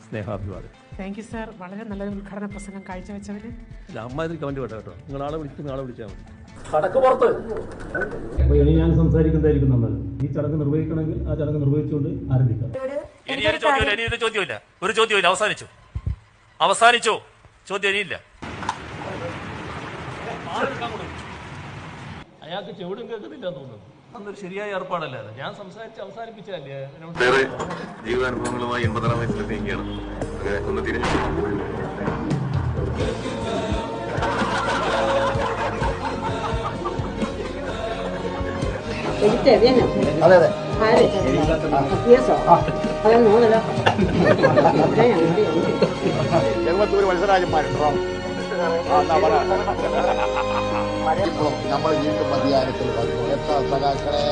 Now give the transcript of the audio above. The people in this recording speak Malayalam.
സ്നേഹാഭിവാദം. Thank you sir. വളരെ നല്ലൊരു ഉദ്ഘാടന പ്രസംഗം കാഴ്ചവെച്ചവന്. അമ്മാതിരി കമന്റ് വേണ്ട കേട്ടോ. നിങ്ങൾ ആളെ വിളിച്ചാൽ മതി. കടക്ക് പുറത്ത്. അപ്പോൾ ഇനി ഞാൻ സംസാരിക്കുന്നതായിരിക്കും നല്ലത്. ഈ ചടങ്ങ് നിർവഹിക്കണമെങ്കിൽ ആ ചടങ്ങ് നിർവഹിച്ചുകൊണ്ട് ആരംഭിക്കാം. ഇനിയൊരു ചോദ്യമില്ല. ഒരു ചോദ്യമില്ല. അവസാനിച്ചു. ചോദ്യം ഇനിയില്ല. അയാൾക്ക് ചെവിടും കേൾക്കുന്നില്ല തോന്നുന്നു. അന്നൊരു ശരിയായ ഏർപ്പാടല്ല. ഞാൻ സംസാരിച്ച് അവസാനിപ്പിച്ചതല്ലേ. വേറെ ജീവിതാനുഭവങ്ങളുമായി 80-ാം വയസ്സിലെത്തിയിരിക്കുകയാണ്. ഒന്ന് തിരിഞ്ഞു. അതെ ചെറുപ്പത്തൂർ മത്സരാജന്മാരുണ്ടോ? നമ്മൾ വീണ്ടും അധികാരത്തിൽ വന്നു. എത്ര സഖാക്കളെ